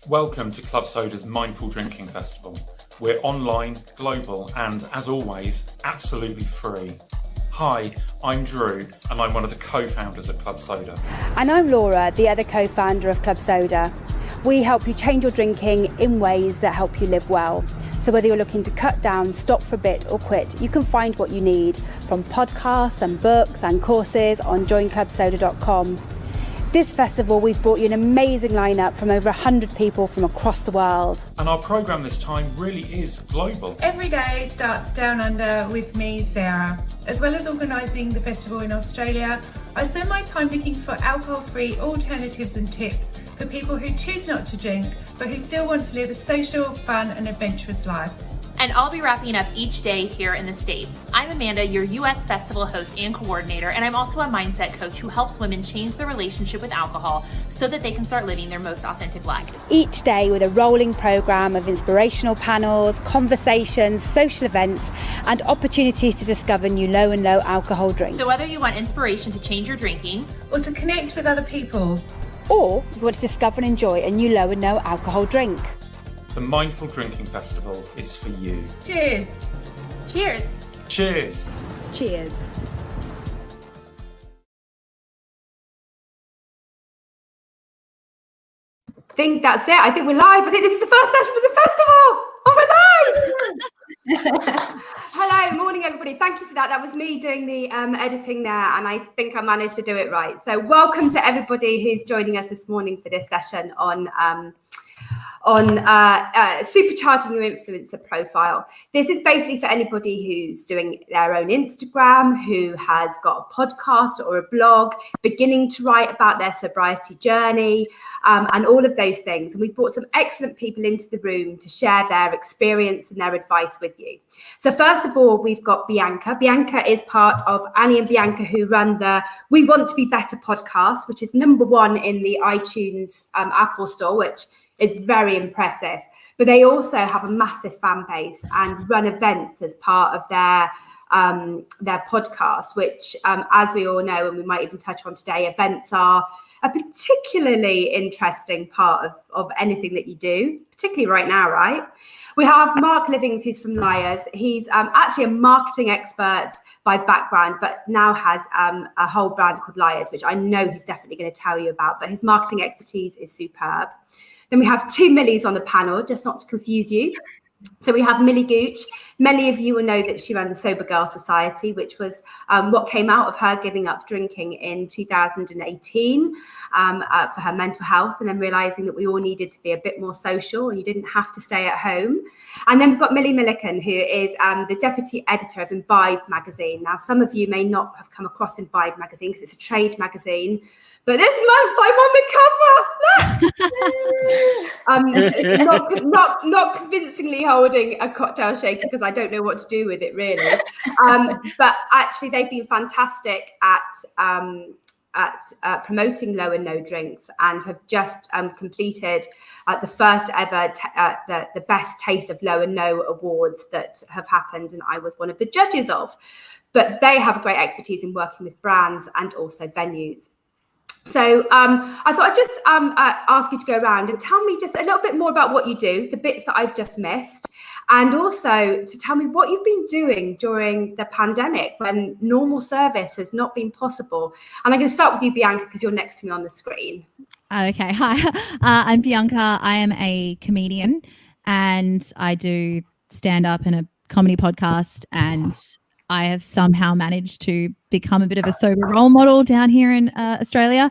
Welcome to Club Soda's Mindful Drinking Festival. We're online, global, and as always, absolutely free. Hi, I'm Drew, and I'm one of the co-founders of Club Soda. And I'm Laura, the other co-founder of Club Soda. We help you change your drinking in ways that help you live well. So whether you're looking to cut down, stop for a bit, or quit, you can find what you need from podcasts and books and courses on joinclubsoda.com. This festival, we've brought you an amazing lineup from over 100 people from across the world. And our programme this time really is global. Every day starts down under with me, Sarah. As well as organising the festival in Australia, I spend my time looking for alcohol-free alternatives and tips for people who choose not to drink, but who still want to live a social, fun and adventurous life. And I'll be wrapping up each day here in the States. I'm Amanda, your US festival host and coordinator, and I'm also a mindset coach who helps women change their relationship with alcohol so that they can start living their most authentic life. Each day with a rolling programme of inspirational panels, conversations, social events, and opportunities to discover new low and no alcohol drinks. So whether you want inspiration to change your drinking, Or to connect with other people, or you want to discover and enjoy a new low and no alcohol drink. The Mindful Drinking Festival is for you. cheers! cheers! Cheers! Cheers. I think that's it. I think we're live. I think this is the first session of the festival. Oh my God. Hello, morning everybody. Thank you for that. That was me doing the editing there, and I think I managed to do it right. So welcome to everybody who's joining us this morning for this session on supercharging your influencer profile. This is basically for anybody who's doing their own Instagram, who has got a podcast or a blog, beginning to write about their sobriety journey, and all of those things. And we've brought some excellent people into the room to share their experience and their advice with you. So first of all, we've got Bianca. Bianca is part of Annie and Bianca, who run the We Want to Be Better podcast, which is #1 in the iTunes Apple Store, which is very impressive. But they also have a massive fan base and run events as part of their podcast, which, as we all know, and we might even touch on today, events are a particularly interesting part of anything that you do, particularly right now, right? We have Mark Livings, who's from Liars. He's actually a marketing expert by background, but now has a whole brand called Liars, which I know he's definitely going to tell you about, but his marketing expertise is superb. Then we have two Millies on the panel, just not to confuse you. So we have Millie Gooch. Many of you will know that she ran the Sober Girl Society, which was what came out of her giving up drinking in 2018 for her mental health, and then realizing that we all needed to be a bit more social and you didn't have to stay at home. And then we've got Millie Milliken, who is the deputy editor of Imbibe magazine. Now, some of you may not have come across Imbibe magazine because it's a trade magazine. But this month I'm on the cover. Not convincingly holding a cocktail shaker because I don't know what to do with it really. But actually, they've been fantastic at promoting low and no drinks, and have just completed the first ever the Best Taste of Low and No awards that have happened, and I was one of the judges of. But they have great expertise in working with brands and also venues. So I thought I'd just ask you to go around and tell me just a little bit more about what you do, the bits that I've just missed, and also to tell me what you've been doing during the pandemic when normal service has not been possible. And I'm going to start with you, Bianca, because you're next to me on the screen. Okay, hi. I'm Bianca. I am a comedian and I do stand-up and a comedy podcast, and I have somehow managed to become a bit of a sober role model down here in Australia.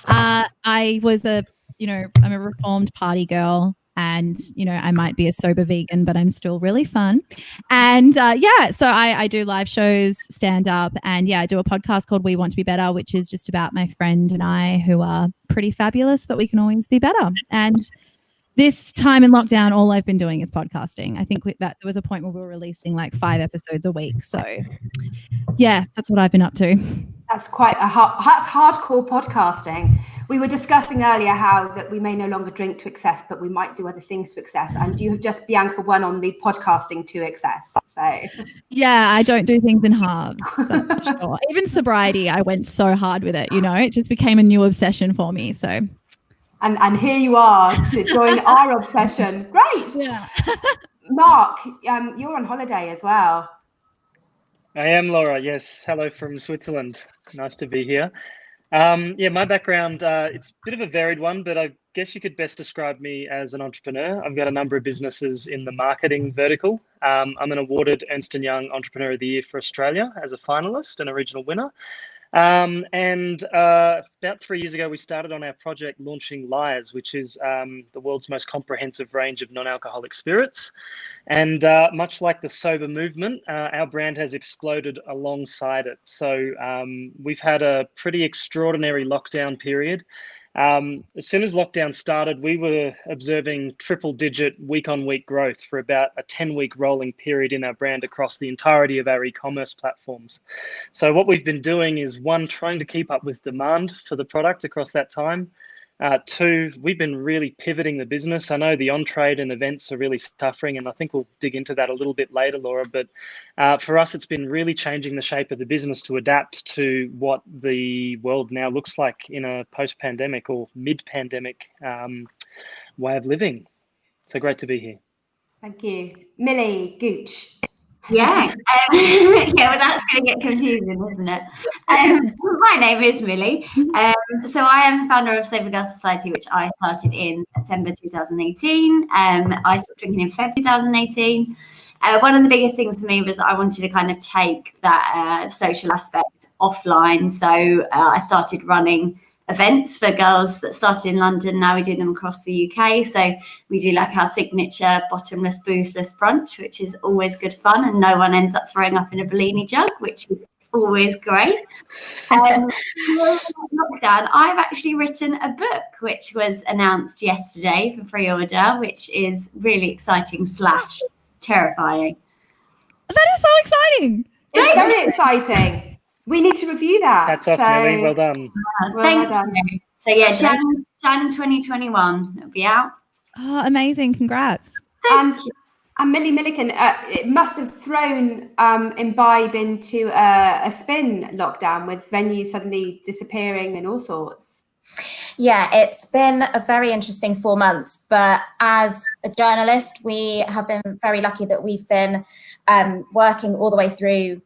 I was I'm a reformed party girl, and, I might be a sober vegan, but I'm still really fun. And so I do live shows, stand up, and I do a podcast called We Want to Be Better, which is just about my friend and I, who are pretty fabulous, but we can always be better. And this time in lockdown, all I've been doing is podcasting. I think that there was a point where we were releasing like 5 episodes a week. So that's what I've been up to. That's quite that's hardcore podcasting. We were discussing earlier how that we may no longer drink to excess, but we might do other things to excess. And you have just, Bianca, won on the podcasting to excess. So yeah, I don't do things in halves. That's for sure. Even sobriety, I went so hard with it. It just became a new obsession for me. So And here you are to join our obsession. Great. Yeah. Mark, you're on holiday as well. I am, Laura. Yes. Hello from Switzerland. Nice to be here. My background, it's a bit of a varied one, but I guess you could best describe me as an entrepreneur. I've got a number of businesses in the marketing vertical. I'm an awarded Ernst & Young Entrepreneur of the Year for Australia as a finalist and a regional winner. About 3 years ago, we started on our project launching Lyres, which is the world's most comprehensive range of non-alcoholic spirits. And much like the sober movement, our brand has exploded alongside it. So we've had a pretty extraordinary lockdown period. As soon as lockdown started, we were observing triple-digit week-on-week growth for about a 10-week rolling period in our brand across the entirety of our e-commerce platforms. So what we've been doing is, one, trying to keep up with demand for the product across that time. Two, we've been really pivoting the business. I know the on-trade and events are really suffering, and I think we'll dig into that a little bit later, Laura. But for us, it's been really changing the shape of the business to adapt to what the world now looks like in a post-pandemic or mid-pandemic way of living. So great to be here. Thank you. Millie Gooch. Yeah, well, that's going to get confusing, isn't it? My name is Millie. So I am founder of Sober Girls Society, which I started in September 2018. I stopped drinking in February 2018. One of the biggest things for me was that I wanted to kind of take that social aspect offline. So I started running events for girls that started in London. Now we do them across the UK. So we do like our signature bottomless, boozeless brunch, which is always good fun, and no one ends up throwing up in a Bellini jug, which is always great. Lockdown, I've actually written a book, which was announced yesterday for pre-order, which is really exciting / terrifying. That is so exciting. It's very exciting. We need to review that. Hats off, Millie. Well done. Thank you. So yeah, Jan 2021, it'll be out. Oh, amazing. Congrats. And Millie Milliken, it must have thrown Imbibe into a spin lockdown with venues suddenly disappearing and all sorts. Yeah, it's been a very interesting 4 months, but as a journalist, we have been very lucky that we've been working all the way through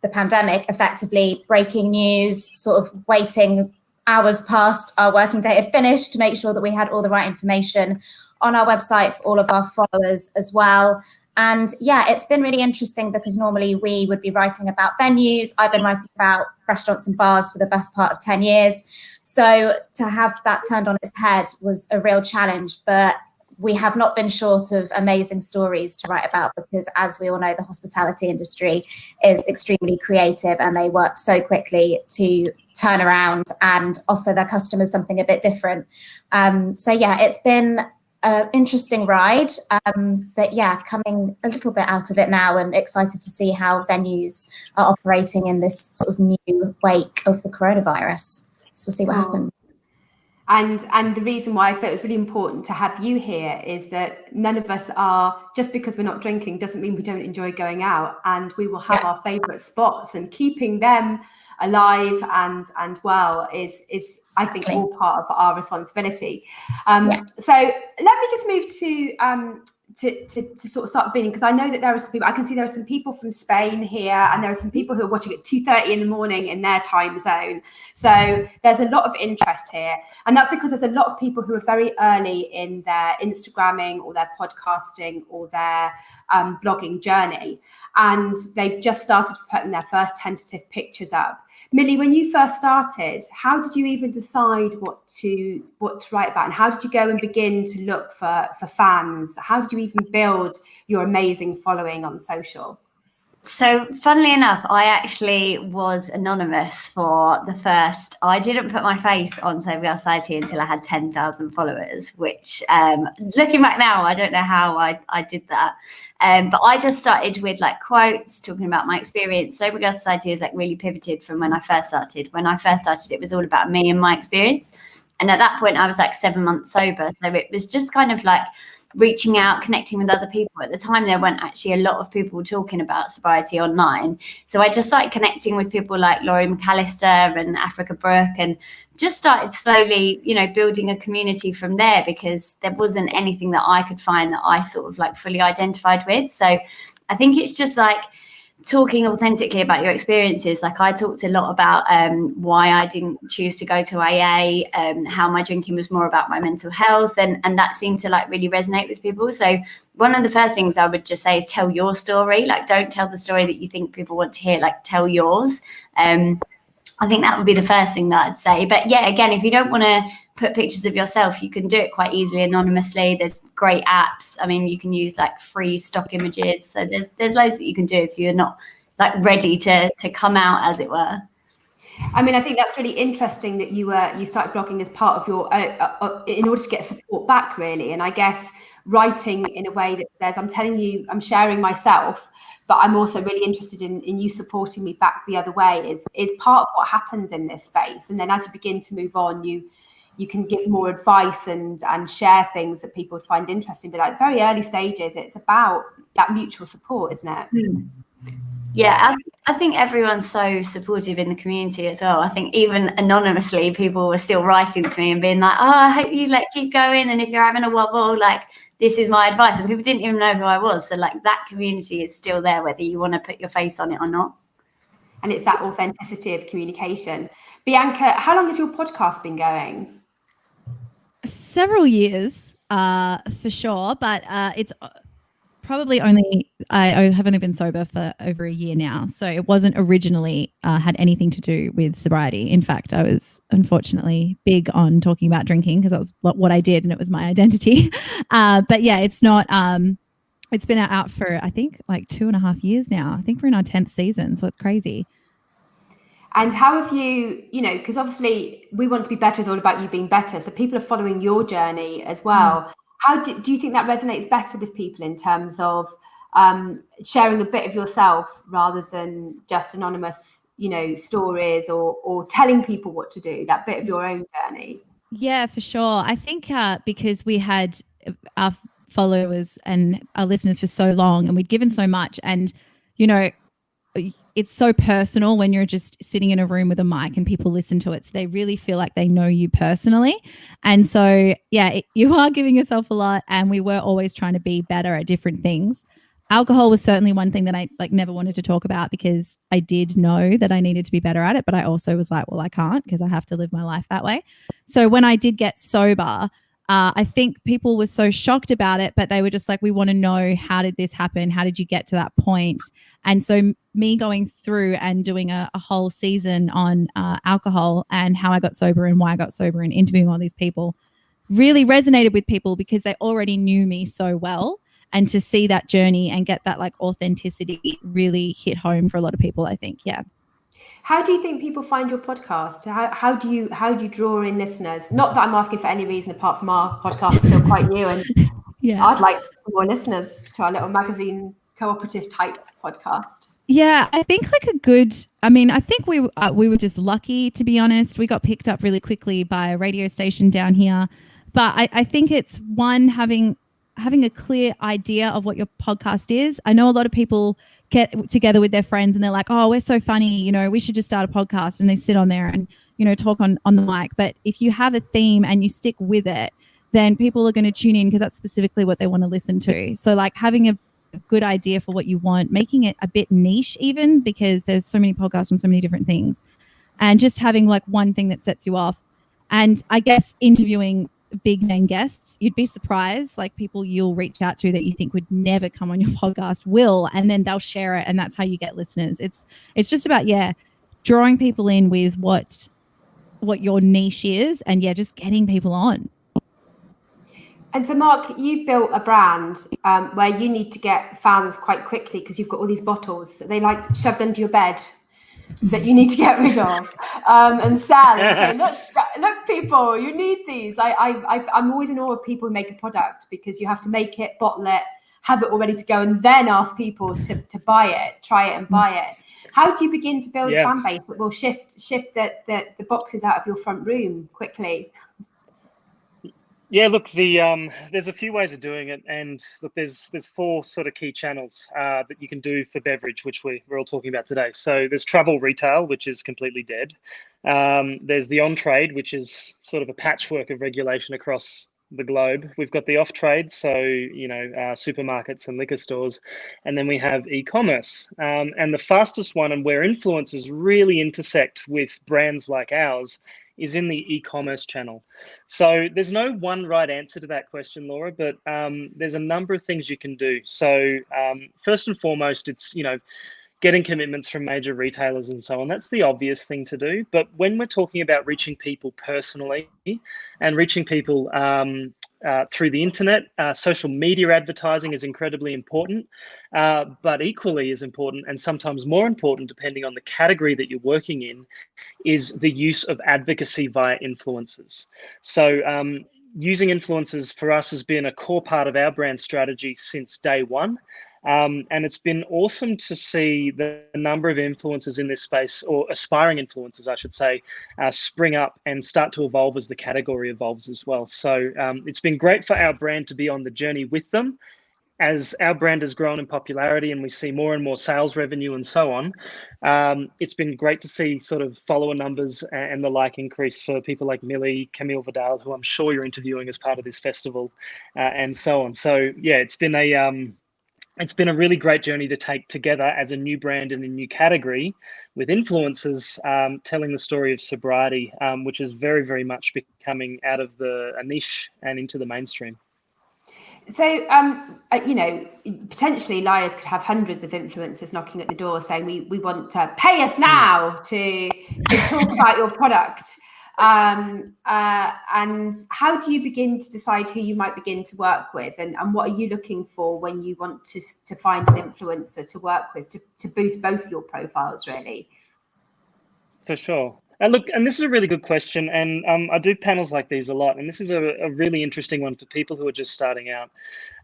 the pandemic, effectively breaking news, sort of waiting hours past our working day had finished to make sure that we had all the right information on our website for all of our followers as well. And yeah, it's been really interesting because normally we would be writing about venues. I've been writing about restaurants and bars for the best part of 10 years. So to have that turned on its head was a real challenge, but we have not been short of amazing stories to write about because, as we all know, the hospitality industry is extremely creative and they work so quickly to turn around and offer their customers something a bit different. So yeah, it's been an interesting ride, but yeah, coming a little bit out of it now and excited to see how venues are operating in this sort of new wake of the coronavirus. So we'll see what happens. And the reason why I thought it was really important to have you here is that none of us are, just because we're not drinking doesn't mean we don't enjoy going out, and we will have our favourite spots, and keeping them alive and well is I think all part of our responsibility. So let me just move to sort of start beginning, because I know that there are some people, I can see there are some people from Spain here, and there are some people who are watching at 2:30 in the morning in their time zone. So there's a lot of interest here, and that's because there's a lot of people who are very early in their Instagramming or their podcasting or their blogging journey, and they've just started putting their first tentative pictures up. Millie, when you first started, how did you even decide what to write about, and how did you go and begin to look for fans? How did you even build your amazing following on social? So funnily enough, I actually was anonymous for the first. I didn't put my face on Sober Girls Society until I had 10,000 followers, which looking back now, I don't know how I did that. But I just started with like quotes, talking about my experience. Sober Girls Society has like really pivoted from when I first started. When I first started, it was all about me and my experience. And at that point, I was like 7 months sober. So it was just kind of like reaching out, connecting with other people. At the time, there weren't actually a lot of people talking about sobriety online. So I just started connecting with people like Laurie McAllister and Africa Brooke, and just started slowly, building a community from there, because there wasn't anything that I could find that I sort of like fully identified with. So I think it's just like talking authentically about your experiences. Like I talked a lot about why I didn't choose to go to AA, how my drinking was more about my mental health, and that seemed to like really resonate with people. So one of the first things I would just say is tell your story. Like, don't tell the story that you think people want to hear, like tell yours. I think that would be the first thing that I'd say. But yeah, again, if you don't want to put pictures of yourself, you can do it quite easily anonymously. There's great apps. I mean, you can use like free stock images. So there's loads that you can do if you're not like ready to come out, as it were. I mean, I think that's really interesting that you started blogging as part of your in order to get support back, really. And I guess writing in a way that says, I'm telling you, I'm sharing myself, but I'm also really interested in you supporting me back the other way is part of what happens in this space. And then as you begin to move on, you can give more advice and share things that people find interesting. But at very early stages, it's about that mutual support, isn't it? Yeah, I think everyone's so supportive in the community as well. I think even anonymously, people were still writing to me and being like, I hope you like keep going. And if you're having a wobble, like, this is my advice. And people didn't even know who I was. So like that community is still there, whether you want to put your face on it or not. And it's that authenticity of communication. Bianca, how long has your podcast been going? Several years, for sure. But it's probably I have only been sober for over a year now. So it wasn't originally had anything to do with sobriety. In fact, I was unfortunately big on talking about drinking because that was what I did and it was my identity. But yeah, it's not, it's been out for, I think, like 2.5 years now. I think we're in our 10th season. So it's crazy. And how have you, because obviously we want to be better is all about you being better. So people are following your journey as well. How do you think that resonates better with people in terms of sharing a bit of yourself rather than just anonymous, stories or telling people what to do, that bit of your own journey? Yeah, for sure. I think because we had our followers and our listeners for so long and we'd given so much and, it's so personal when you're just sitting in a room with a mic and people listen to it. So they really feel like they know you personally. And so, yeah, you are giving yourself a lot and we were always trying to be better at different things. Alcohol was certainly one thing that I never wanted to talk about because I did know that I needed to be better at it. But I also was like, well, I can't because I have to live my life that way. So when I did get sober, I think people were so shocked about it, but they were just like, we want to know, how did this happen? How did you get to that point? And so me going through and doing a whole season on alcohol and how I got sober and why I got sober and interviewing all these people really resonated with people because they already knew me so well. And to see that journey and get that like authenticity really hit home for a lot of people, I think. Yeah. How do you think people find your podcast? How do you draw in listeners? Not that I'm asking for any reason apart from our podcast is still quite new, and yeah, I'd like more listeners to our little magazine cooperative type podcast. Yeah, I think I think we were just lucky, to be honest. We got picked up really quickly by a radio station down here, but I think it's one having a clear idea of what your podcast is. I know a lot of people get together with their friends and they're like, oh, we're so funny, we should just start a podcast, and they sit on there and, talk on the mic. But if you have a theme and you stick with it, then people are going to tune in because that's specifically what they want to listen to. So like having a good idea for what you want, making it a bit niche even because there's so many podcasts on so many different things, and just having like one thing that sets you off. And I guess interviewing big name guests, you'd be surprised, like people you'll reach out to that you think would never come on your podcast will, and then they'll share it, and that's how you get listeners. It's just about drawing people in with what your niche is, and just getting people on. And so Mark, you've built a brand where you need to get fans quite quickly because you've got all these bottles they like shoved under your bed that you need to get rid of and sell and say, look people, you need these. I'm always in awe of people who make a product because you have to make it, bottle it, have it all ready to go, and then ask people to buy it, try it and buy it. How do you begin to build a fan base that will shift the boxes out of your front room quickly? Yeah, look, there's a few ways of doing it, and look, there's 4 sort of key channels that you can do for beverage, which we're all talking about today. So there's travel retail, which is completely dead. There's the on-trade, which is sort of a patchwork of regulation across the globe. We've got the off-trade, so supermarkets and liquor stores, and then we have e-commerce. And the fastest one, and where influencers really intersect with brands like ours, is in the e-commerce channel. So there's no one right answer to that question, Laura, but there's a number of things you can do. So first and foremost, it's getting commitments from major retailers and so on. That's the obvious thing to do. But when we're talking about reaching people personally and reaching people through the internet, social media advertising is incredibly important, but equally as important, and sometimes more important depending on the category that you're working in, is the use of advocacy via influencers. So using influencers for us has been a core part of our brand strategy since day one. And it's been awesome to see the number of influencers in this space, or aspiring influencers, I should say, spring up and start to evolve as the category evolves as well. So it's been great for our brand to be on the journey with them. As our brand has grown in popularity and we see more and more sales revenue and so on, it's been great to see sort of follower numbers and the like increase for people like Millie, Camille Vidal, who I'm sure you're interviewing as part of this festival, and so on. So yeah, it's been a really great journey to take together as a new brand in a new category with influencers telling the story of sobriety, which is very, very much becoming out of a niche and into the mainstream. So, potentially Liars could have hundreds of influencers knocking at the door saying, we want to pay us now to talk about your product. And how do you begin to decide who you might begin to work with, and what are you looking for when you want to find an influencer to work with to boost both your profiles, really? For sure. Look, and this is a really good question, and I do panels like these a lot, and this is a really interesting one for people who are just starting out.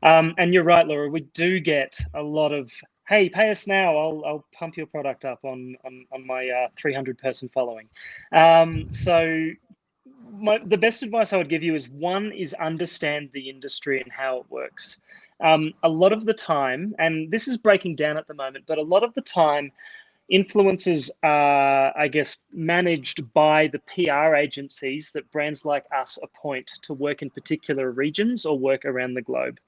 And you're right, Laura, we do get a lot of, hey, pay us now, I'll pump your product up on my 300-person following. So the best advice I would give you is, one, is understand the industry and how it works. A lot of the time, and this is breaking down at the moment, but a lot of the time, influencers are, I guess, managed by the PR agencies that brands like us appoint to work in particular regions or work around the globe.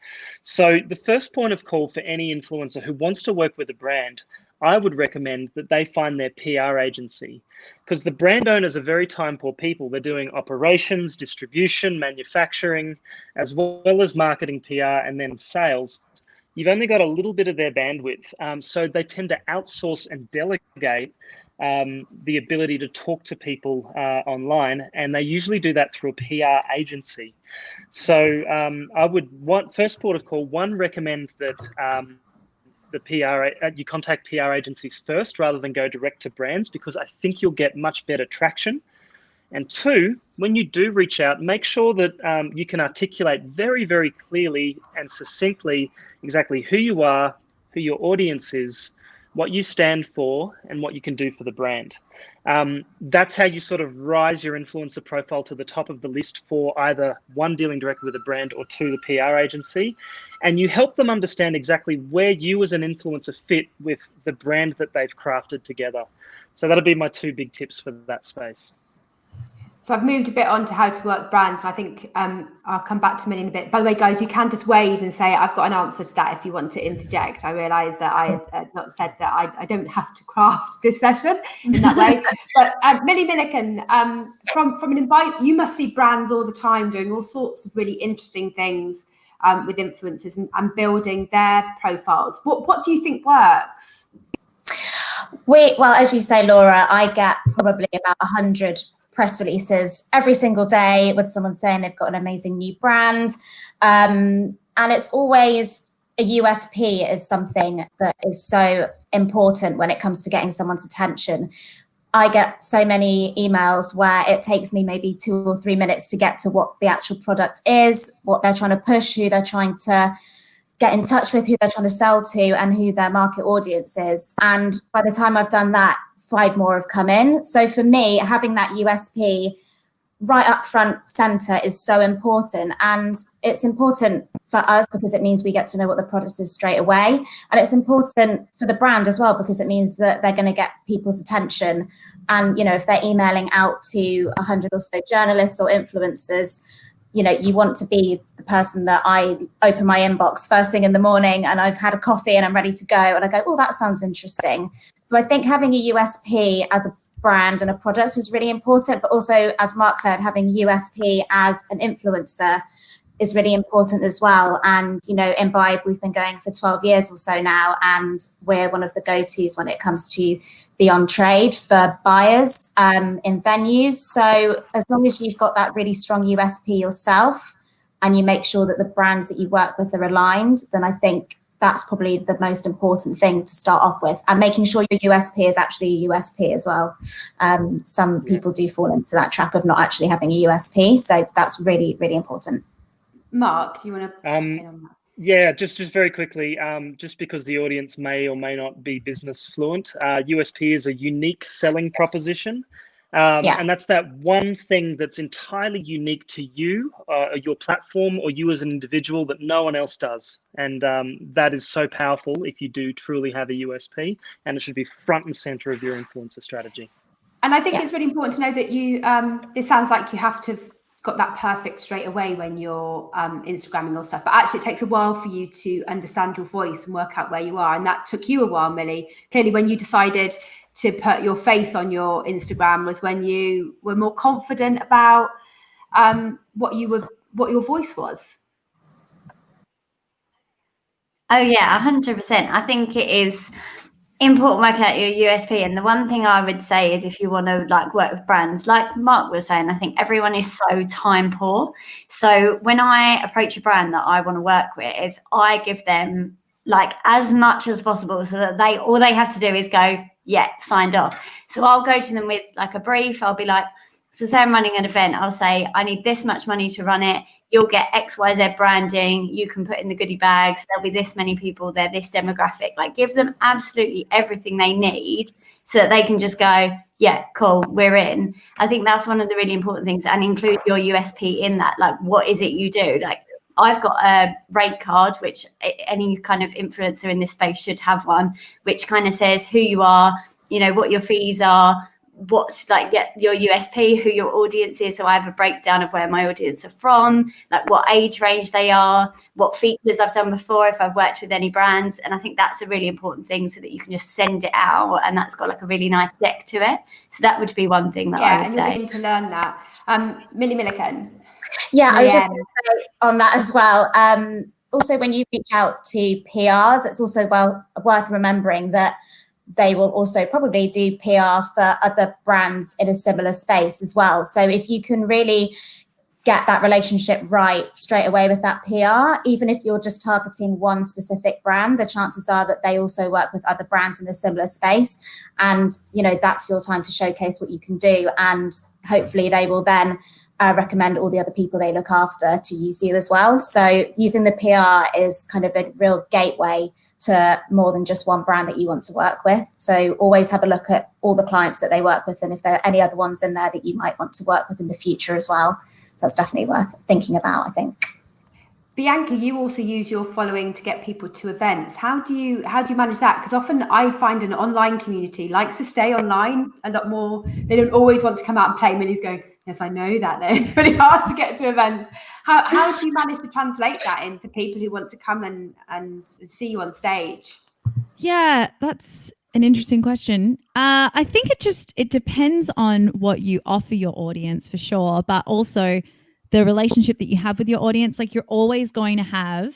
So the first point of call for any influencer who wants to work with a brand, I would recommend that they find their PR agency, because the brand owners are very time-poor people. They're doing operations, distribution, manufacturing, as well as marketing, PR, and then sales. You've only got a little bit of their bandwidth. So they tend to outsource and delegate the ability to talk to people online, and they usually do that through a PR agency. So I would first port of call, one, recommend that you contact PR agencies first rather than go direct to brands, because I think you'll get much better traction. And two, when you do reach out, make sure that you can articulate very, very clearly and succinctly exactly who you are, who your audience is, what you stand for, and what you can do for the brand. That's how you sort of rise your influencer profile to the top of the list for either, one, dealing directly with a brand, or two, the PR agency. And you help them understand exactly where you as an influencer fit with the brand that they've crafted together. So that'll be my two big tips for that space. So I've moved a bit on to how to work brands. I think I'll come back to Millie in a bit. By the way, guys, you can just wave and say, I've got an answer to that if you want to interject. I realise that I had not said that I don't have to craft this session in that way. But Millie Milliken, from an invite, you must see brands all the time doing all sorts of really interesting things with influencers and building their profiles. What do you think works? Well, as you say, Laura, I get probably about 100 press releases every single day with someone saying they've got an amazing new brand. And it's always a USP is something that is so important when it comes to getting someone's attention. I get so many emails where it takes me maybe 2 or 3 minutes to get to what the actual product is, what they're trying to push, who they're trying to get in touch with, who they're trying to sell to, and who their market audience is. And by the time I've done that, 5 more have come in. So for me, having that USP right up front center is so important. And it's important for us because it means we get to know what the product is straight away. And it's important for the brand as well, because it means that they're going to get people's attention. And, you know, if they're emailing out to 100 or so journalists or influencers, you know, you want to be the person that I open my inbox first thing in the morning and I've had a coffee and I'm ready to go. And I go, oh, that sounds interesting. So I think having a USP as a brand and a product is really important, but also, as Mark said, having USP as an influencer is really important as well. And, you know, Imbibe, we've been going for 12 years or so now, and we're one of the go-tos when it comes to the on-trade for buyers in venues. So as long as you've got that really strong USP yourself and you make sure that the brands that you work with are aligned, then I think that's probably the most important thing to start off with, and making sure your USP is actually a USP as well. Some people do fall into that trap of not actually having a USP. So that's really, really important. Mark, do you want to on that? Yeah, just very quickly, just because the audience may or may not be business fluent, USP is a unique selling proposition. And that's that one thing that's entirely unique to you, your platform, or you as an individual that no one else does. And that is so powerful if you do truly have a USP, and it should be front and center of your influencer strategy. And I think it's really important to know that you, this sounds like you have to have got that perfect straight away when you're Instagramming or stuff, but actually it takes a while for you to understand your voice and work out where you are. And that took you a while, Millie. Clearly, when you decided to put your face on your Instagram was when you were more confident about what your voice was. Oh yeah, 100%. I think it is important working out your USP. And the one thing I would say is, if you want to like work with brands, like Mark was saying, I think everyone is so time poor. So when I approach a brand that I want to work with, I give them like as much as possible so that all they have to do is go, yeah, signed off. So I'll go to them with like a brief. I'll be like, so say I'm running an event, I'll say, I need this much money to run it. You'll get XYZ branding. You can put in the goodie bags. There'll be this many people. They're this demographic. Like, give them absolutely everything they need so that they can just go, yeah, cool, we're in. I think that's one of the really important things, and include your USP in that. Like, what is it you do? Like, I've got a rate card, which any kind of influencer in this space should have one, which kind of says who you are, you know, what your fees are, what's like your USP, who your audience is. So I have a breakdown of where my audience are from, like what age range they are, what features I've done before, if I've worked with any brands. And I think that's a really important thing, so that you can just send it out and that's got like a really nice deck to it. So that would be one thing that I would say. Yeah, to learn that. Millie Milliken. Yeah, I was just going to say on that as well. Also, when you reach out to PRs, it's also worth remembering that they will also probably do PR for other brands in a similar space as well. So if you can really get that relationship right straight away with that PR, even if you're just targeting one specific brand, the chances are that they also work with other brands in a similar space. And, you know, that's your time to showcase what you can do. And hopefully they will then recommend all the other people they look after to use you as well. So using the PR is kind of a real gateway to more than just one brand that you want to work with. So always have a look at all the clients that they work with, and if there are any other ones in there that you might want to work with in the future as well. So that's definitely worth thinking about, I think. Bianca, you also use your following to get people to events. How do you manage that? Because often I find an online community likes to stay online a lot more. They don't always want to come out and play. Millie's going, yes, I know that. They're really hard to get to events. How do you manage to translate that into people who want to come and see you on stage? Yeah, that's an interesting question. I think it depends on what you offer your audience, for sure, but also the relationship that you have with your audience. Like, you're always going to have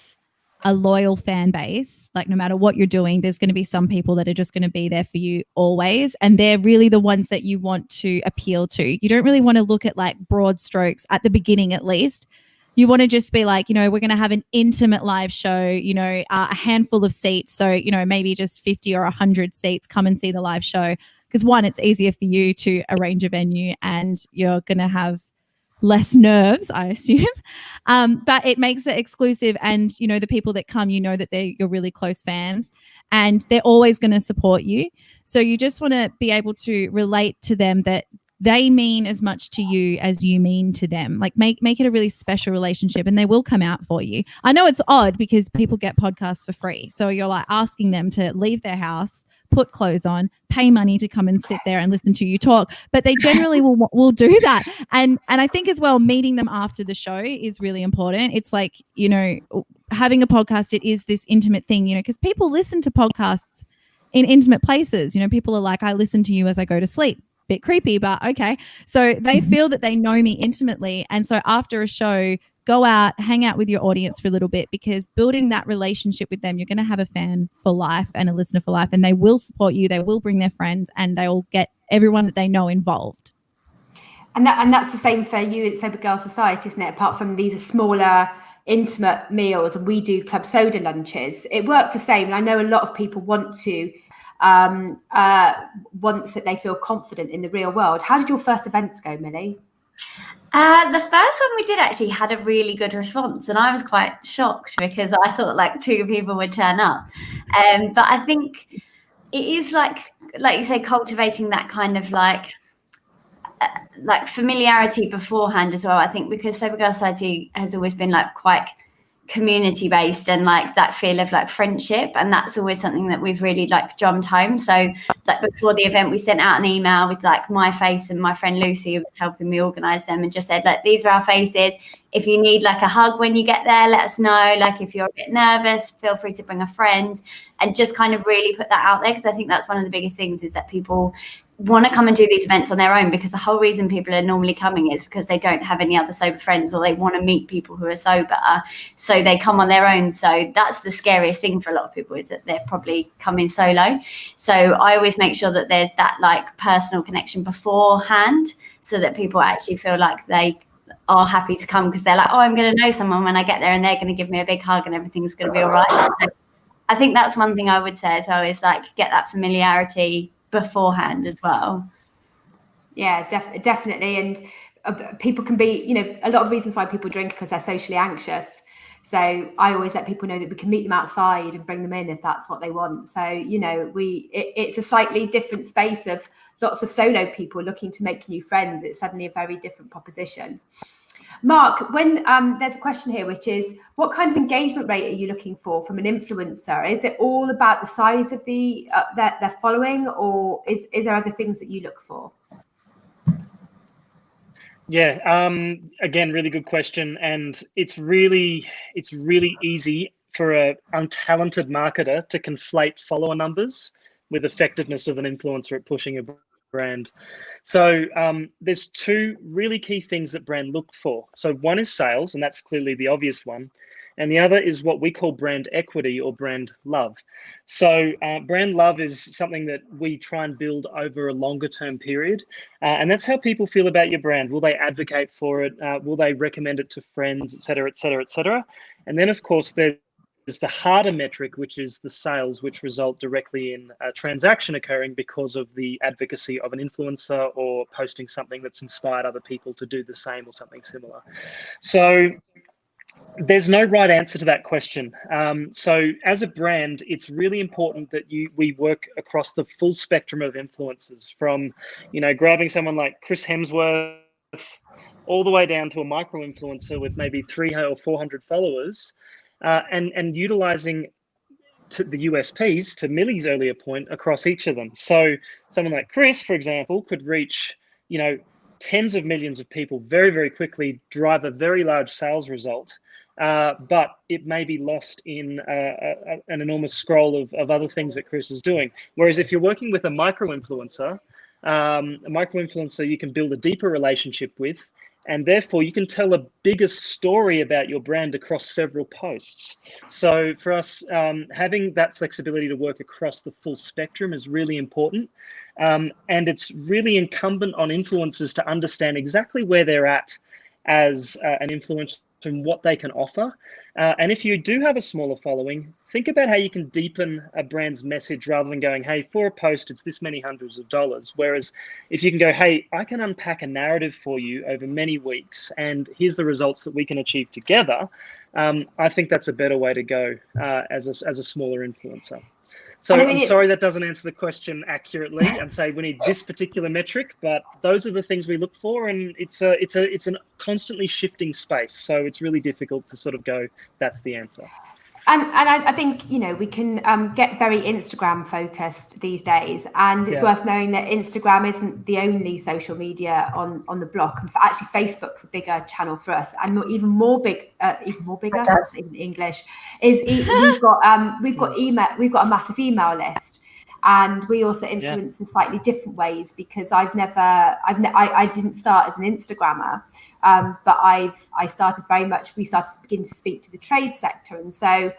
a loyal fan base. Like, no matter what you're doing, there's going to be some people that are just going to be there for you always. And they're really the ones that you want to appeal to. You don't really want to look at like broad strokes at the beginning, at least. You want to just be like, you know, we're going to have an intimate live show, you know, a handful of seats. So, you know, maybe just 50 or 100 seats, come and see the live show. Because one, it's easier for you to arrange a venue, and you're going to have less nerves, I assume. But it makes it exclusive, and, you know, the people that come, you know that they're your really close fans, and they're always going to support you. So you just want to be able to relate to them that they mean as much to you as you mean to them. Like make it a really special relationship, and they will come out for you. I know it's odd because people get podcasts for free. So you're like asking them to leave their house, put clothes on, pay money to come and sit there and listen to you talk, but they generally will do that. And I think as well, meeting them after the show is really important. It's like, you know, having a podcast, it is this intimate thing, you know, because people listen to podcasts in intimate places. You know, people are like, I listen to you as I go to sleep. Bit creepy, but okay. So they feel that they know me intimately. And so after a show, go out, hang out with your audience for a little bit, because building that relationship with them, you're going to have a fan for life and a listener for life, and they will support you. They will bring their friends, and they will get everyone that they know involved. And that's the same for you at Sober Girl Society, isn't it? Apart from these are smaller, intimate meals, and we do club soda lunches, it works the same. And I know a lot of people want to once that they feel confident in the real world. How did your first events go, Millie? The first one we did actually had a really good response, and I was quite shocked because I thought like 2 people would turn up. But I think it is like you say, cultivating that kind of like familiarity beforehand as well. I think because Sober Girl Society has always been like quite community based, and like that feel of like friendship, and that's always something that we've really like drummed home. So like before the event, we sent out an email with like my face and my friend Lucy, who was helping me organize them, and just said like, these are our faces. If you need like a hug when you get there, let us know. Like if you're a bit nervous, feel free to bring a friend, and just kind of really put that out there, because I think that's one of the biggest things, is that people want to come and do these events on their own, because the whole reason people are normally coming is because they don't have any other sober friends, or they want to meet people who are sober, so they come on their own. So that's the scariest thing for a lot of people, is that they're probably coming solo. So I always make sure that there's that like personal connection beforehand, so that people actually feel like they are happy to come, because they're like, oh, I'm going to know someone when I get there, and they're going to give me a big hug, and everything's going to be all right. So I think that's one thing I would say as well, is like get that familiarity beforehand as well. Yeah, definitely. And people can be, you know, a lot of reasons why people drink because they're socially anxious. So I always let people know that we can meet them outside and bring them in if that's what they want. So, you know, it's a slightly different space of lots of solo people looking to make new friends. It's suddenly a very different proposition. Mark, when there's a question here, which is, what kind of engagement rate are you looking for from an influencer? Is it all about the size of the their following, or is there other things that you look for? Yeah, again, really good question, and it's really easy for a untalented marketer to conflate follower numbers with effectiveness of an influencer at pushing a brand. So there's 2 really key things that brand look for. So one is sales, and that's clearly the obvious one. And the other is what we call brand equity, or brand love. So brand love is something that we try and build over a longer term period. And that's how people feel about your brand. Will they advocate for it? Will they recommend it to friends, et cetera, et cetera, et cetera? And then, of course, there's the harder metric, which is the sales, which result directly in a transaction occurring because of the advocacy of an influencer, or posting something that's inspired other people to do the same or something similar. So there's no right answer to that question. So as a brand, it's really important that we work across the full spectrum of influencers, from, you know, grabbing someone like Chris Hemsworth all the way down to a micro influencer with maybe 300 or 400 followers. And utilizing the USPs, to Millie's earlier point, across each of them. So someone like Chris, for example, could reach, you know, tens of millions of people very, very quickly, drive a very large sales result, but it may be lost in an enormous scroll of other things that Chris is doing. Whereas if you're working with a micro-influencer, you can build a deeper relationship with, and therefore you can tell a bigger story about your brand across several posts. So for us, having that flexibility to work across the full spectrum is really important. And it's really incumbent on influencers to understand exactly where they're at as an influencer and what they can offer. And if you do have a smaller following, think about how you can deepen a brand's message, rather than going, hey, for a post, it's this many hundreds of dollars. Whereas if you can go, hey, I can unpack a narrative for you over many weeks, and here's the results that we can achieve together, I think that's a better way to go as a smaller influencer. So And I mean, I'm sorry that doesn't answer the question accurately and say we need this particular metric, but those are the things we look for, and it's a constantly shifting space. So it's really difficult to sort of go, that's the answer. And I think, you know, we can get very Instagram focused these days, and it's worth knowing that Instagram isn't the only social media on the block. And actually, Facebook's a bigger channel for us, and even bigger. That's in English. We've got email. We've got a massive email list, and we also influence in slightly different ways, because I didn't start as an Instagrammer. But we started to begin to speak to the trade sector. And so,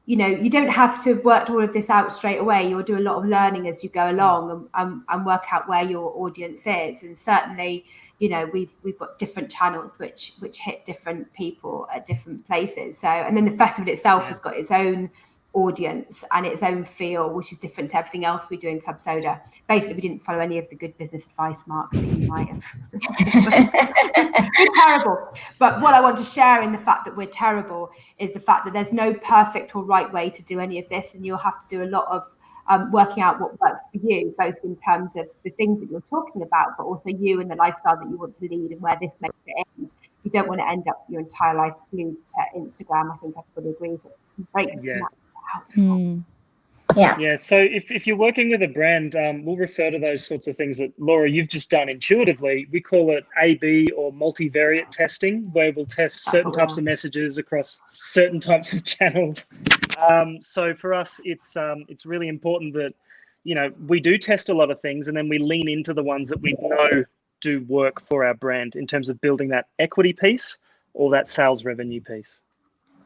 you know, you don't have to have worked all of this out straight away. You'll do a lot of learning as you go along and work out where your audience is. And certainly, you know, we've got different channels which hit different people at different places. So, and then the festival itself has got its own audience and its own feel, which is different to everything else we do in Club Soda. Basically, we didn't follow any of the good business advice, Mark, that you might have. We're terrible. But what I want to share in the fact that we're terrible is the fact that there's no perfect or right way to do any of this, and you'll have to do a lot of working out what works for you, both in terms of the things that you're talking about, but also you and the lifestyle that you want to lead and where this makes it in. You don't want to end up your entire life glued to Instagram. I think everybody agrees that some breaks from that. Yeah. So if you're working with a brand, we'll refer to those sorts of things that, Laura, you've just done intuitively. We call it A/B or multivariate testing, where we'll test certain types of messages across certain types of channels. So for us, it's really important that, you know, we do test a lot of things, and then we lean into the ones that we know do work for our brand in terms of building that equity piece or that sales revenue piece.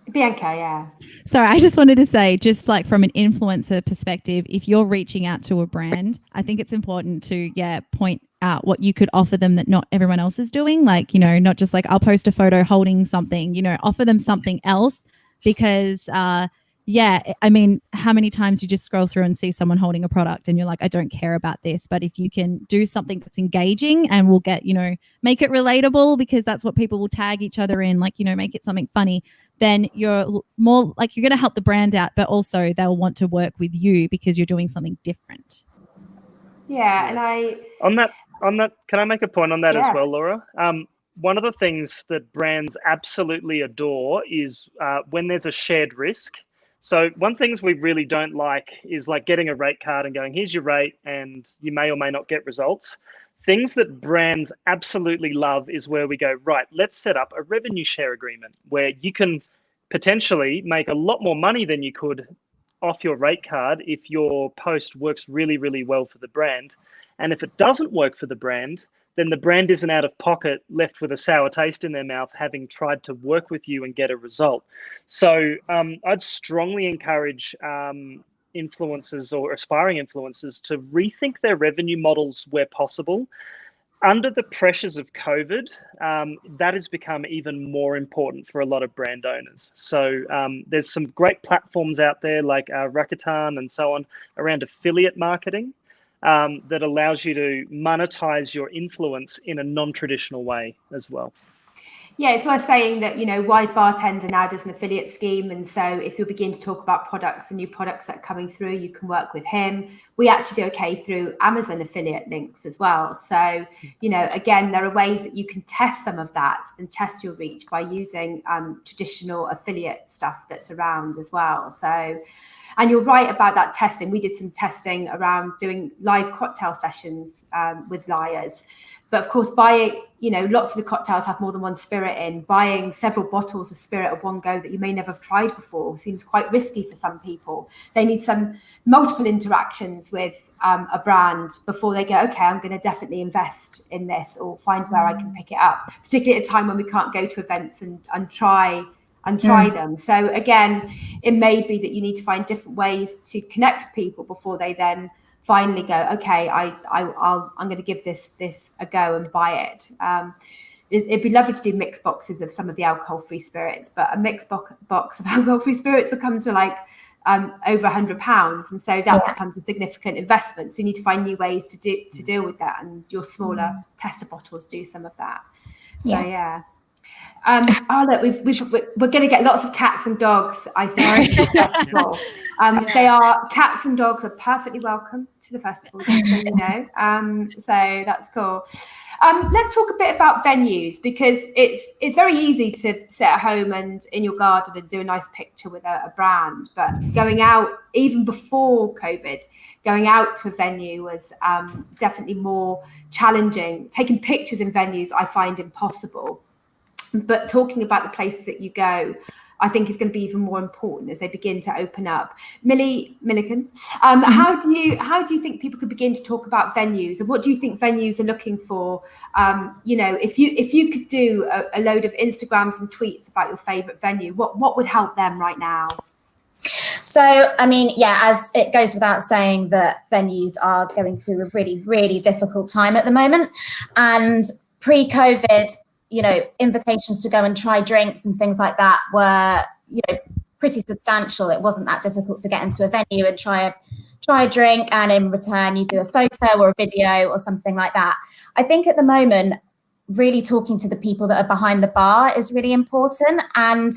Bianca, Sorry, I just wanted to say, just like from an influencer perspective, if you're reaching out to a brand, I think it's important to, point out what you could offer them that not everyone else is doing. Like, you know, not just like I'll post a photo holding something, you know, offer them something else, because I mean, how many times you just scroll through and see someone holding a product and you're like, I don't care about this. But if you can do something that's engaging and will get, you know, make it relatable, because that's what people will tag each other in, like, you know, make it something funny, then you're more like, you're going to help the brand out, but also they'll want to work with you because you're doing something different. Yeah. And on that, can I make a point on that as well, Laura? One of the things that brands absolutely adore is when there's a shared risk. So one things we really don't like is like getting a rate card and going, here's your rate, and you may or may not get results. Things that brands absolutely love is where we go, right, let's set up a revenue share agreement where you can potentially make a lot more money than you could off your rate card if your post works really, really well for the brand. And if it doesn't work for the brand, then the brand isn't out of pocket, left with a sour taste in their mouth, having tried to work with you and get a result. So I'd strongly encourage influencers or aspiring influencers to rethink their revenue models where possible. Under the pressures of COVID, that has become even more important for a lot of brand owners. So there's some great platforms out there like Rakuten and so on around affiliate marketing. That allows you to monetize your influence in a non-traditional way as well. Yeah, it's worth saying that, you know, Wise Bartender now does an affiliate scheme. And so if you begin to talk about products and new products that are coming through, you can work with him. We actually do okay through Amazon affiliate links as well. So, you know, again, there are ways that you can test some of that and test your reach by using traditional affiliate stuff that's around as well. So, and you're right about that testing. We did some testing around doing live cocktail sessions with liars. But of course, buying, you know, lots of the cocktails have more than one spirit in. Buying several bottles of spirit at one go that you may never have tried before seems quite risky for some people. They need some multiple interactions with a brand before they go, okay, I'm going to definitely invest in this or find where I can pick it up, particularly at a time when we can't go to events and try them. So again, it may be that you need to find different ways to connect with people before they then finally go, okay, I'm going to give this a go and buy it. It'd be lovely to do mixed boxes of some of the alcohol-free spirits, but a mixed box of alcohol-free spirits would come to like over £100, and so that becomes a significant investment. So you need to find new ways to deal with that, and your smaller tester bottles do some of that. So Oh, look, we're going to get lots of cats and dogs, I think. To the festival. Cats and dogs are perfectly welcome to the festival, just so you know. So that's cool. Let's talk a bit about venues, because it's very easy to sit at home and in your garden and do a nice picture with a brand, but going out, even before COVID, going out to a venue was definitely more challenging. Taking pictures in venues I find impossible, but talking about the places that you go, I think is going to be even more important as they begin to open up. Millie Milliken, how do you think people could begin to talk about venues, and what do you think venues are looking for? If you could do a load of Instagrams and tweets about your favourite venue, what would help them right now? So, I mean, yeah, as it goes without saying that venues are going through a really, really difficult time at the moment, and pre-COVID, invitations to go and try drinks and things like that were, pretty substantial. It wasn't that difficult to get into a venue and try a drink, and in return you do a photo or a video or something like that. I think at the moment, really talking to the people that are behind the bar is really important. And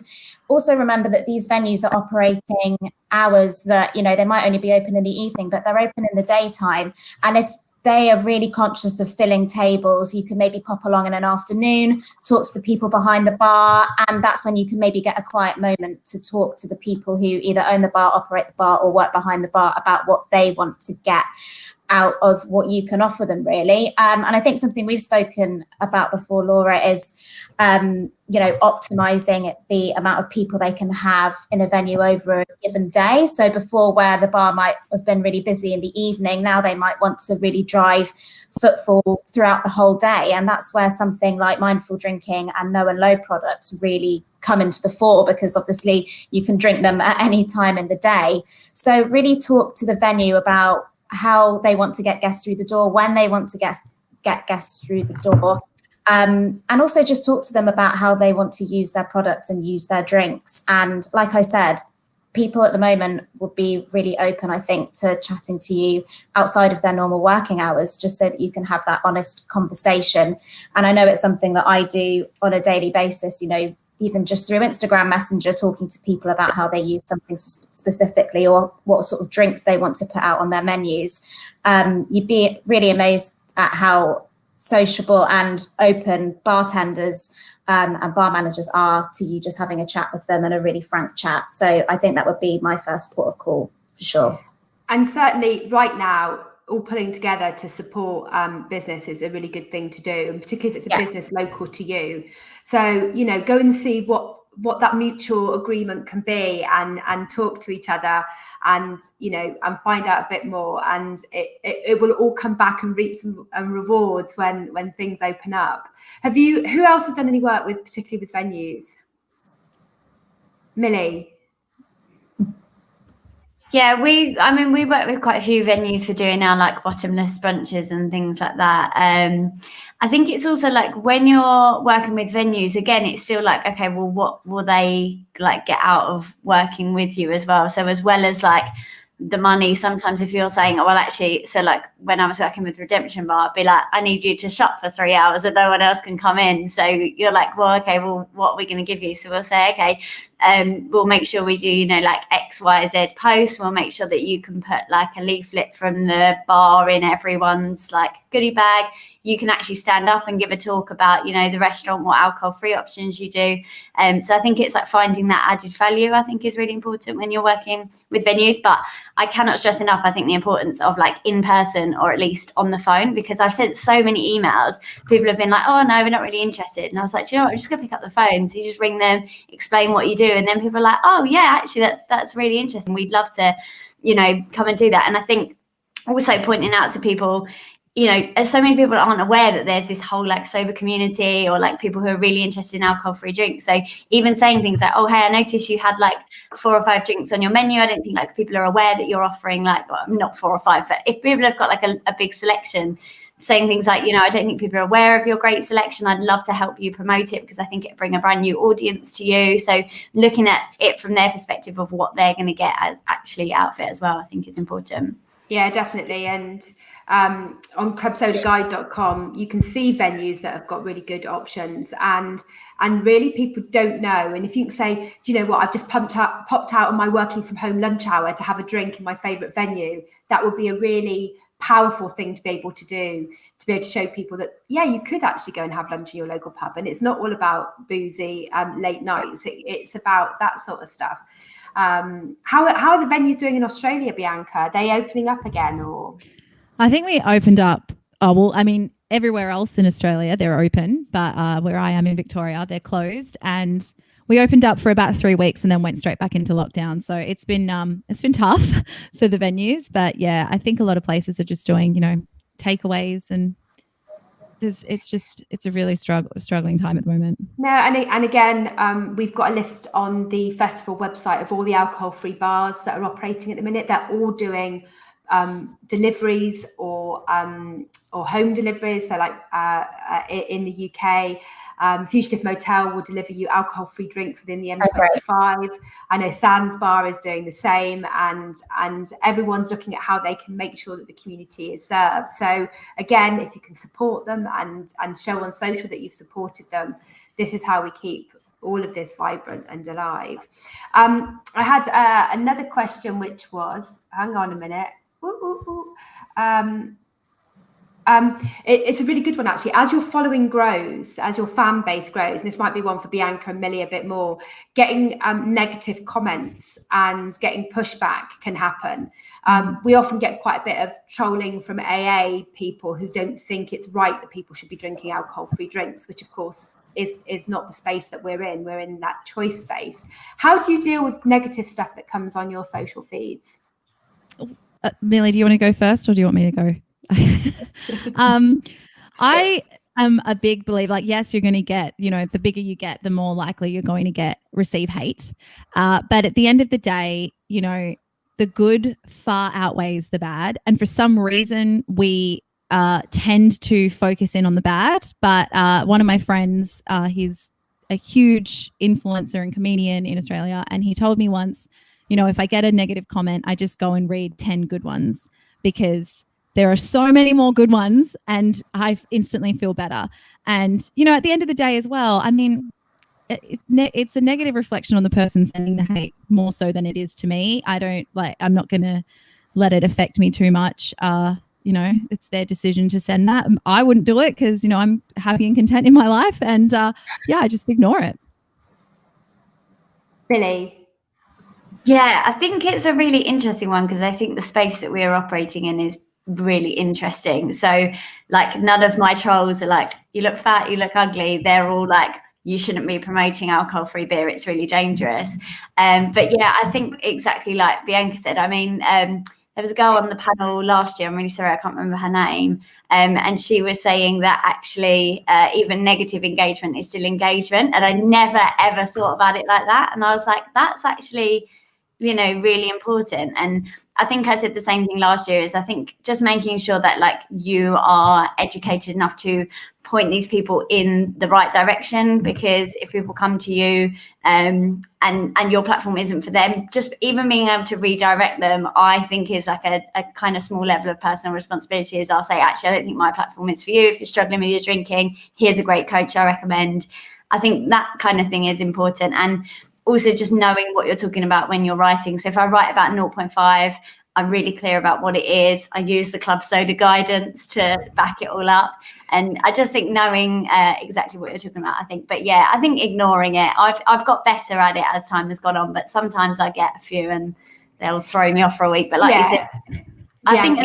also remember that these venues are operating hours that, they might only be open in the evening, but they're open in the daytime. And if they are really conscious of filling tables, you can maybe pop along in an afternoon, talk to the people behind the bar, and that's when you can maybe get a quiet moment to talk to the people who either own the bar, operate the bar, or work behind the bar about what they want to get out of what you can offer them, really. And I think something we've spoken about before, Laura, is optimizing the amount of people they can have in a venue over a given day. So before, where the bar might have been really busy in the evening, now they might want to really drive footfall throughout the whole day. And that's where something like mindful drinking and no and low products really come into the fore, because obviously you can drink them at any time in the day. So really talk to the venue about how they want to get guests through the door, when they want to get guests through the door, and also just talk to them about how they want to use their products and use their drinks. And like I said, people at the moment would be really open, I think, to chatting to you outside of their normal working hours, just so that you can have that honest conversation. And I know it's something that I do on a daily basis, even just through Instagram Messenger, talking to people about how they use something specifically, or what sort of drinks they want to put out on their menus. You'd be really amazed at how sociable and open bartenders and bar managers are to you, just having a chat with them and a really frank chat. So I think that would be my first port of call, for sure. And certainly right now, all pulling together to support business is a really good thing to do, and particularly if it's a business local to you. So, go and see what that mutual agreement can be, and talk to each other, and and find out a bit more, and it will all come back and reap some rewards when things open up. Who else has done any work with, particularly with venues? Millie? Yeah, we work with quite a few venues for doing our like bottomless brunches and things like that. I think it's also like when you're working with venues, again, it's still like, okay, well, what will they like get out of working with you as well? So as well as like the money, sometimes if you're saying, oh, well, actually, so like when I was working with Redemption Bar, I'd be like, I need you to shop for 3 hours and no one else can come in. So you're like, well, okay, well, what are we going to give you? So we'll say, okay, we'll make sure we do, like X, Y, Z posts. We'll make sure that you can put like a leaflet from the bar in everyone's like goodie bag. You can actually stand up and give a talk about, the restaurant, what alcohol-free options you do. So I think it's like finding that added value, I think, is really important when you're working with venues. But I cannot stress enough, I think, the importance of like in person, or at least on the phone, because I've sent so many emails. People have been like, oh, no, we're not really interested. And I was like, do you know what? I'm just going to pick up the phone. So you just ring them, explain what you do. And then people are like, oh, yeah, actually, that's really interesting. We'd love to, come and do that. And I think also pointing out to people, so many people aren't aware that there's this whole like sober community, or like people who are really interested in alcohol-free drinks. So even saying things like, oh, hey, I noticed you had like 4 or 5 drinks on your menu. I don't think like people are aware that you're offering like, well, not 4 or 5, but if people have got like a big selection, saying things like, I don't think people are aware of your great selection. I'd love to help you promote it, because I think it'd bring a brand new audience to you. So looking at it from their perspective of what they're going to get actually out of it as well, I think is important. Yeah, definitely. And on clubsodaguide.com, you can see venues that have got really good options, and really people don't know. And if you can say, do you know what, I've just popped out on my working from home lunch hour to have a drink in my favourite venue, that would be a really powerful thing to be able to do, to be able to show people that, yeah, you could actually go and have lunch in your local pub, and it's not all about boozy late nights. It's about that sort of stuff. How are the venues doing in Australia, Bianca? Are they opening up again, or? I think we opened up. Oh, well, I mean, everywhere else in Australia, they're open, but where I am in Victoria, they're closed. And we opened up for about 3 weeks and then went straight back into lockdown. So it's been tough for the venues. But yeah, I think a lot of places are just doing, takeaways, and it's a really struggling time at the moment. No, and again, we've got a list on the festival website of all the alcohol-free bars that are operating at the minute. They're all doing deliveries or home deliveries. So like in the UK, Fugitive Motel will deliver you alcohol-free drinks within the M25. I know Sands Bar is doing the same, and everyone's looking at how they can make sure that the community is served. So again, if you can support them and show on social that you've supported them, this is how we keep all of this vibrant and alive. I had another question, which was, hang on a minute. It's a really good one, actually. As your following grows, as your fan base grows, and this might be one for Bianca and Millie a bit more, getting negative comments and getting pushback can happen. We often get quite a bit of trolling from AA people who don't think it's right that people should be drinking alcohol-free drinks, which of course is not the space that we're in. We're in that choice space. How do you deal with negative stuff that comes on your social feeds? Millie, do you want to go first, or do you want me to go? I am a big believer, like, yes, you're going to get, the bigger you get, the more likely you're going to receive hate. But at the end of the day, the good far outweighs the bad. And for some reason, we tend to focus in on the bad. But one of my friends, he's a huge influencer and comedian in Australia, and he told me once, if I get a negative comment, I just go and read 10 good ones, because there are so many more good ones and I instantly feel better. And, at the end of the day as well, I mean, it's a negative reflection on the person sending the hate more so than it is to me. I'm not going to let it affect me too much. It's their decision to send that. I wouldn't do it because, I'm happy and content in my life, and I just ignore it. Millie? Yeah, I think it's a really interesting one, because I think the space that we're operating in is really interesting. So like, none of my trolls are like, you look fat, you look ugly. They're all like, you shouldn't be promoting alcohol-free beer, it's really dangerous. But yeah, I think exactly like Bianca said. I mean, there was a girl on the panel last year, I'm really sorry, I can't remember her name, and she was saying that actually even negative engagement is still engagement, and I never ever thought about it like that. And I was like, that's actually really important. And I think I said the same thing last year, is I think just making sure that like you are educated enough to point these people in the right direction, because if people come to you and your platform isn't for them, just even being able to redirect them, I think is like a kind of small level of personal responsibility. Is I'll say, actually, I don't think my platform is for you. If you're struggling with your drinking, here's a great coach I recommend. I think that kind of thing is important. And also just knowing what you're talking about when you're writing. So if I write about 0.5, I'm really clear about what it is. I use the Club Soda guidance to back it all up. And I just think knowing exactly what you're talking about, I think. But yeah, I think ignoring it, I've got better at it as time has gone on, but sometimes I get a few and they'll throw me off for a week. But like you said, I think...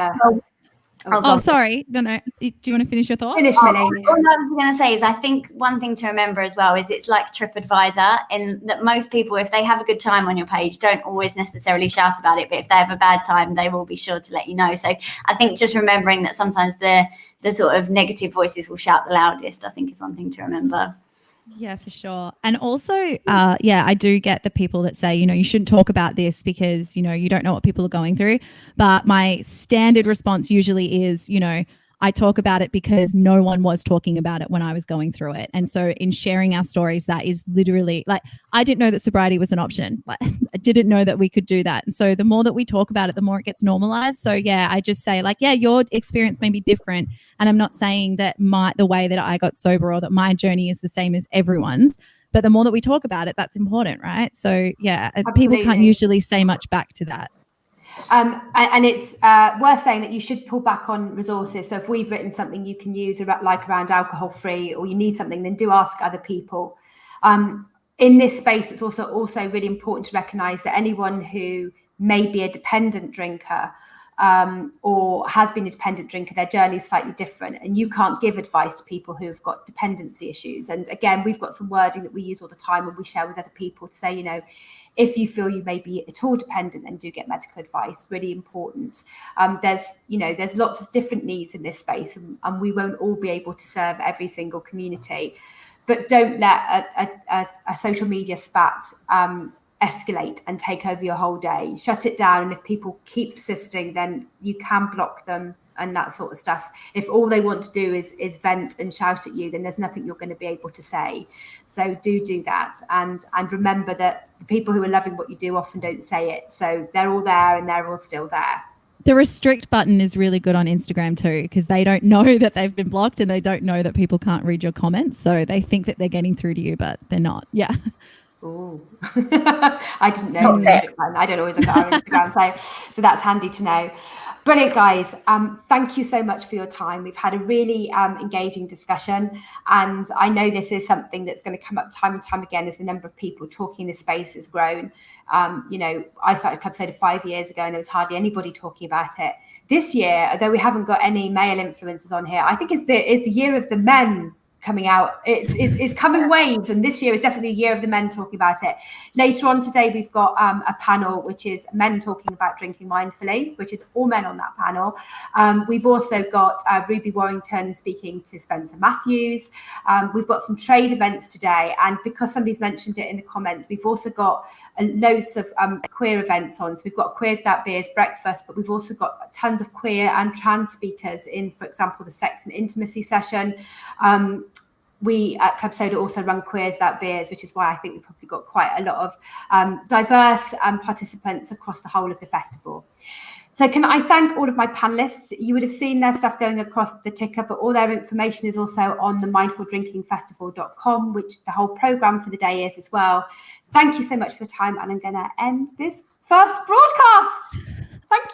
Sorry. No. Do you want to finish your thought? Finish, Millie. All I was going to say is I think one thing to remember as well is it's like TripAdvisor, in that most people, if they have a good time on your page, don't always necessarily shout about it. But if they have a bad time, they will be sure to let you know. So I think just remembering that sometimes the sort of negative voices will shout the loudest, I think is one thing to remember. Yeah, for sure. And also, I do get the people that say, you shouldn't talk about this because, you don't know what people are going through. But my standard response usually is, I I talk about it because no one was talking about it when I was going through it. And so in sharing our stories, that is literally like, I didn't know that sobriety was an option. Like, I didn't know that we could do that. And so the more that we talk about it, the more it gets normalized. So yeah, I just say like, yeah, your experience may be different. And I'm not saying that the way that I got sober or that my journey is the same as everyone's, but the more that we talk about it, that's important, right? So yeah, people can't usually say much back to that. And it's worth saying that you should pull back on resources. So if we've written something you can use like around alcohol free, or you need something, then do ask other people. In this space, it's also really important to recognise that anyone who may be a dependent drinker or has been a dependent drinker, their journey is slightly different, and you can't give advice to people who've got dependency issues. And again, we've got some wording that we use all the time when we share with other people to say, you know, if you feel you may be at all dependent, then do get medical advice. Really important. There's lots of different needs in this space, and we won't all be able to serve every single community. But don't let a social media spat escalate and take over your whole day. Shut it down, and if people keep persisting, then you can block them and that sort of stuff. If all they want to do is vent and shout at you, then there's nothing you're going to be able to say. So do that, and remember that the people who are loving what you do often don't say it. So they're all there, and they're all still there. The restrict button is really good on Instagram too, because they don't know that they've been blocked, and they don't know that people can't read your comments. So they think that they're getting through to you, but they're not. Yeah. Oh, I didn't know. I don't always look at our Instagram, so that's handy to know. Brilliant, guys. Thank you so much for your time. We've had a really engaging discussion, and I know this is something that's going to come up time and time again as the number of people talking in this space has grown. I started Club Soda 5 years ago, and there was hardly anybody talking about it. This year, although we haven't got any male influencers on here, I think is the year of the men coming out. It's coming waves, and this year is definitely the year of the men talking about it. Later on today, we've got a panel which is men talking about drinking mindfully, which is all men on that panel. We've also got Ruby Warrington speaking to Spencer Matthews. We've got some trade events today, and because somebody's mentioned it in the comments, we've also got loads of queer events on. So we've got Queers Without Beers breakfast, but we've also got tons of queer and trans speakers in, for example, the sex and intimacy session. We at Club Soda also run Queers Without Beers, which is why I think we've probably got quite a lot of diverse participants across the whole of the festival. So can I thank all of my panelists? You would have seen their stuff going across the ticker, but all their information is also on the mindfuldrinkingfestival.com, which the whole programme for the day is as well. Thank you so much for your time, and I'm going to end this first broadcast. Thank you.